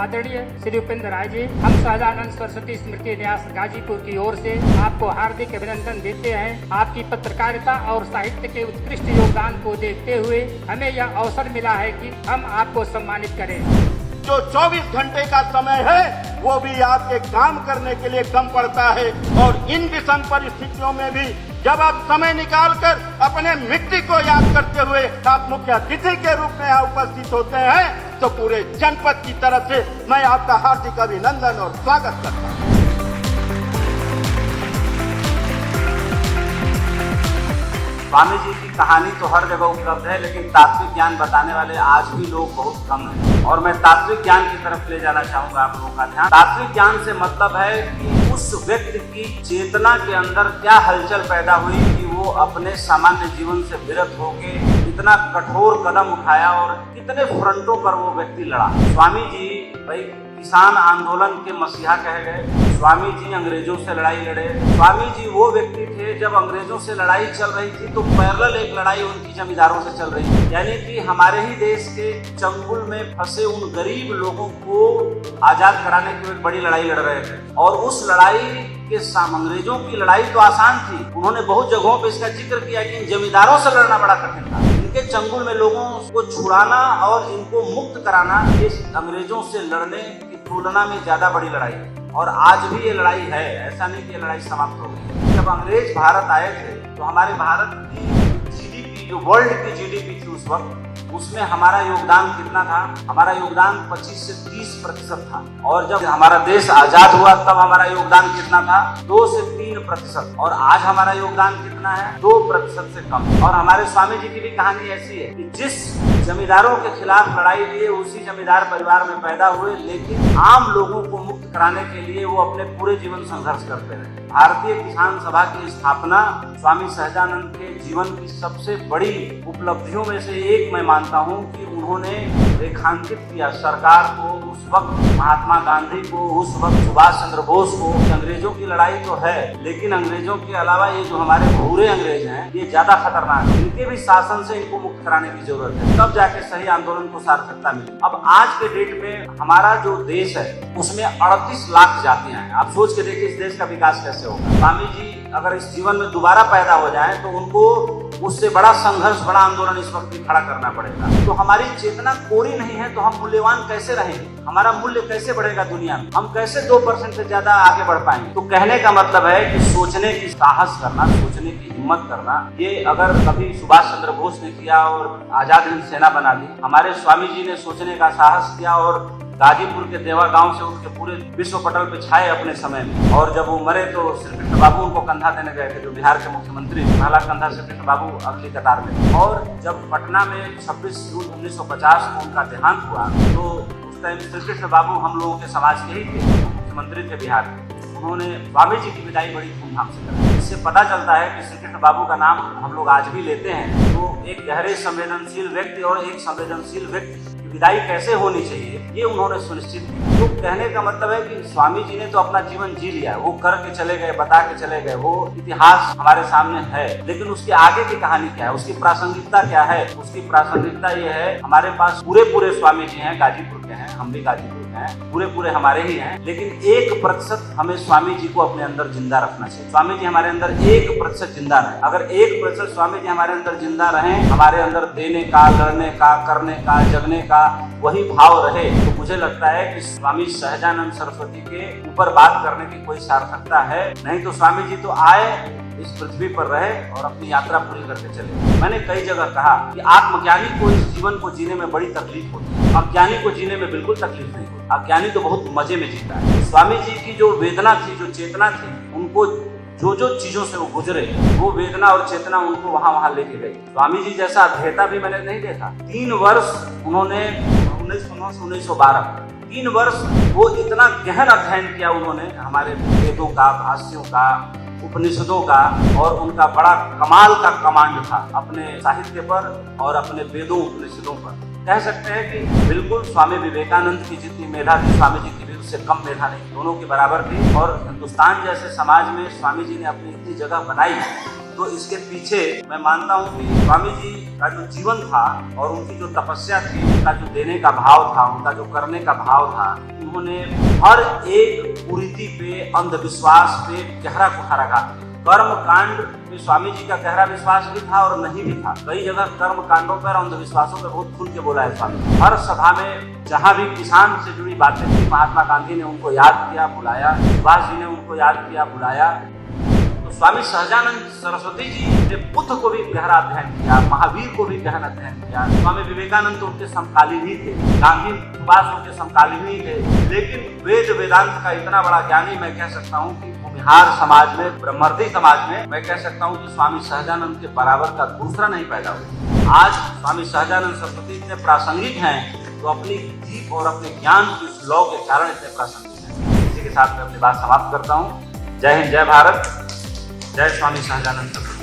आदरणीय श्री उपेंद्र राय जी, हम सहजानंद सरस्वती स्मृति न्यास गाजीपुर की ओर से आपको हार्दिक अभिनंदन देते हैं। आपकी पत्रकारिता और साहित्य के उत्कृष्ट योगदान को देखते हुए हमें यह अवसर मिला है कि हम आपको सम्मानित करें। जो 24 घंटे का समय है वो भी आपके काम करने के लिए कम पड़ता है, और इन विषम परिस्थितियों में भी जब आप समय निकालकर अपने मित्र को याद करते हुए आप मुख्य अतिथि के रूप में यहाँ उपस्थित होते हैं, तो पूरे जनपद की तरफ से मैं आपका हार्दिक अभिनंदन और स्वागत करता हूँ। स्वामी जी की कहानी तो हर जगह उपलब्ध है, लेकिन तात्विक ज्ञान बताने वाले आज भी लोग बहुत कम हैं, और मैं तात्विक ज्ञान की तरफ ले जाना चाहूंगा आप लोगों का ध्यान। तात्विक ज्ञान से मतलब है कि उस व्यक्ति की चेतना के अंदर क्या हलचल पैदा हुई कि वो अपने सामान्य जीवन से विरत होके इतना कठोर कदम उठाया और कितने फ्रंटों पर वो व्यक्ति लड़ा। स्वामी जी भाई किसान आंदोलन के मसीहा कहे गए। स्वामी जी अंग्रेजों से लड़ाई लड़े। स्वामी जी वो व्यक्ति थे, जब अंग्रेजों से लड़ाई चल रही थी तो पैरेलल एक लड़ाई उनकी जमींदारों से चल रही थी, यानी कि हमारे ही देश के चंगुल में फंसे उन गरीब लोगों को आजाद कराने की एक बड़ी लड़ाई लड़ रहे थे। और उस लड़ाई के अंग्रेजों की लड़ाई तो आसान थी, उन्होंने बहुत जगहों पर इसका जिक्र किया कि इन जमींदारों से लड़ना बड़ा कठिन था। इनके चंगुल में लोगों को छुड़ाना और इनको मुक्त कराना ये अंग्रेजों से लड़ने की तुलना में ज्यादा बड़ी लड़ाई है, और आज भी ये लड़ाई है। ऐसा नहीं कि ये लड़ाई समाप्त हो गई। जब अंग्रेज भारत आए थे तो हमारे भारत की जीडीपी, जो वर्ल्ड की जीडीपी थी उस वक्त, उसमें हमारा योगदान कितना था? हमारा योगदान 25 से 30% था। और जब हमारा देश आजाद हुआ तब हमारा योगदान कितना था? 2 से 3%। और आज हमारा योगदान कितना है? 2% से कम। और हमारे स्वामी जी की भी कहानी ऐसी है कि जिस जमींदारों के खिलाफ लड़ाई लिए उसी जमींदार परिवार में पैदा हुए, लेकिन आम लोगों को मुक्त कराने के लिए वो अपने पूरे जीवन संघर्ष करते रहे। भारतीय किसान सभा की स्थापना स्वामी सहजानंद के जीवन की सबसे बड़ी उपलब्धियों में से एक मैं मानता हूं कि उन्होंने रेखांकित किया सरकार को, उस वक्त महात्मा गांधी को, उस वक्त सुभाष चंद्र बोस को। अंग्रेजों की लड़ाई तो है, लेकिन अंग्रेजों के अलावा ये जो हमारे भूरे अंग्रेज हैं ये ज्यादा खतरनाक है। इनके भी शासन से इनको मुक्त कराने की जरूरत है, तब जाके सही आंदोलन को सार्थकता मिली। अब आज के डेट में हमारा जो देश है उसमें 38 लाख जातियां हैं। आप सोच के देखिए इस देश का विकास कैसे होगा। स्वामी जी अगर इस जीवन में दोबारा पैदा हो जाए तो उनको उससे बड़ा संघर्ष, बड़ा आंदोलन इस वक्त भी खड़ा करना पड़ेगा। तो हमारी चेतना कोरी नहीं है तो हम मूल्यवान कैसे रहेंगे? हमारा मूल्य कैसे बढ़ेगा दुनिया में? हम कैसे 2% से ज्यादा आगे बढ़ पाएंगे? तो कहने का मतलब है कि सोचने की साहस करना, सोचने की हिम्मत करना, ये अगर कभी सुभाष चंद्र बोस ने किया और आजाद हिंद सेना बना दी, हमारे स्वामी जी ने सोचने का साहस किया और गाजीपुर के देवा गांव से उनके पूरे विश्व पटल पे छाए अपने समय में। और जब वो मरे तो श्री कृष्ण बाबू उनको कंधा देने गए थे, जो बिहार के मुख्यमंत्री, पहला कंधा श्री कृष्ण बाबू अगली कतार में। और जब पटना में 26 जून 1950 को उनका देहांत हुआ तो उस टाइम श्री कृष्ण बाबू हम लोगों के समाज के ही थे, मुख्यमंत्री थे बिहार के। उन्होंने स्वामी जी की विदाई बड़ी धूमधाम से करी। इससे पता चलता है कि श्री कृष्ण बाबू का नाम हम लोग आज भी लेते हैं। तो एक गहरे संवेदनशील व्यक्ति और एक संवेदनशील व्यक्ति विदाई कैसे होनी चाहिए ये उन्होंने सुनिश्चित किया। तो कहने का मतलब है कि स्वामी जी ने तो अपना जीवन जी लिया, वो करके चले गए, बता के चले गए, वो इतिहास हमारे सामने है। लेकिन उसके आगे की कहानी क्या है, उसकी प्रासंगिकता क्या है? उसकी प्रासंगिकता ये है, हमारे पास पूरे स्वामी जी हैं, गाजीपुर के हैं, हम भी गाजीपुर के हैं, पूरे हमारे ही हैं, लेकिन 1% हमें स्वामी जी को अपने अंदर जिंदा रखना चाहिए। स्वामी जी हमारे अंदर 1% जिंदा रहे। अगर 1% स्वामी जी हमारे अंदर जिंदा रहे, हमारे अंदर देने का, लड़ने का, करने का, जगने का वही भाव रहे, तो मुझे लगता है कि स्वामी सहजानंद सरस्वती के ऊपर बात करने की कोई सार्थकता है नहीं। तो स्वामी जी तो आए, इस पृथ्वी पर रहे और अपनी यात्रा पूरी करके चले। मैंने कई जगह कहा कि आत्मज्ञानी को इस जीवन को जीने में बड़ी तकलीफ होती है, अज्ञानी को जीने में बिल्कुल तकलीफ नहीं होती। अज्ञानी तो बहुत मजे में जीता है। स्वामी जी की जो वेदना थी, जो चेतना थी, उनको जो चीजों से वो गुजरे, वो वेदना और चेतना उनको वहां लेके गई। स्वामी जी जैसा अध्येता भी मैंने नहीं देखा। 3 वर्ष उन्होंने 1919 से 1912 3 वर्ष वो इतना गहन अध्ययन किया उन्होंने हमारे वेदों का, भाष्यों का, उपनिषदों का, और उनका बड़ा कमाल का कमांड था अपने साहित्य पर और अपने वेदों उपनिषदों पर। कह सकते हैं कि बिल्कुल स्वामी विवेकानंद की जितनी मेधा थी स्वामी जी की भी उससे कम मेधा नहीं, दोनों के बराबर थी। और हिंदुस्तान जैसे समाज में स्वामी जी ने अपनी इतनी जगह बनाई तो इसके पीछे मैं मानता हूँ कि स्वामी जी का जो जीवन था और उनकी जो तपस्या थी, उनका जो देने का भाव था, उनका जो करने का भाव था, उन्होंने हर एक कुरीति पे, अंधविश्वास पे गहरा कुठाराघात किया। कर्म कांड में स्वामी जी का गहरा विश्वास भी था और नहीं भी था। कई जगह कर्म कांडों पर, अंधविश्वासों पर बहुत खुल के बोला है स्वामी। हर सभा में जहाँ भी किसान से जुड़ी बातें थी, महात्मा गांधी ने उनको याद किया, बुलाया, सुभाष जी ने उनको याद किया, बुलाया। तो स्वामी सहजानंद सरस्वती जी ने बुद्ध को भी गहरा अध्ययन किया, महावीर को भी गहरा अध्ययन किया। स्वामी विवेकानंद तो उनके समकालीन ही थे, गांधी सुभाष उनके समकालीन ही थे, लेकिन वेद वेदांत का इतना बड़ा ज्ञानी मैं कह सकता हूँ कि बिहार समाज में, ब्रह्मर्षि समाज में मैं कह सकता हूँ कि स्वामी सहजानंद के बराबर का दूसरा नहीं पैदा हुआ। आज स्वामी सहजानंद सरस्वती इतने प्रासंगिक हैं तो अपनी जीव और अपने ज्ञान की उस लौ के कारण इतने प्रासंगिक हैं। इसी के साथ मैं अपनी बात समाप्त करता हूँ। जय हिंद, जय भारत, जय स्वामी सहजानंद सरस्वती।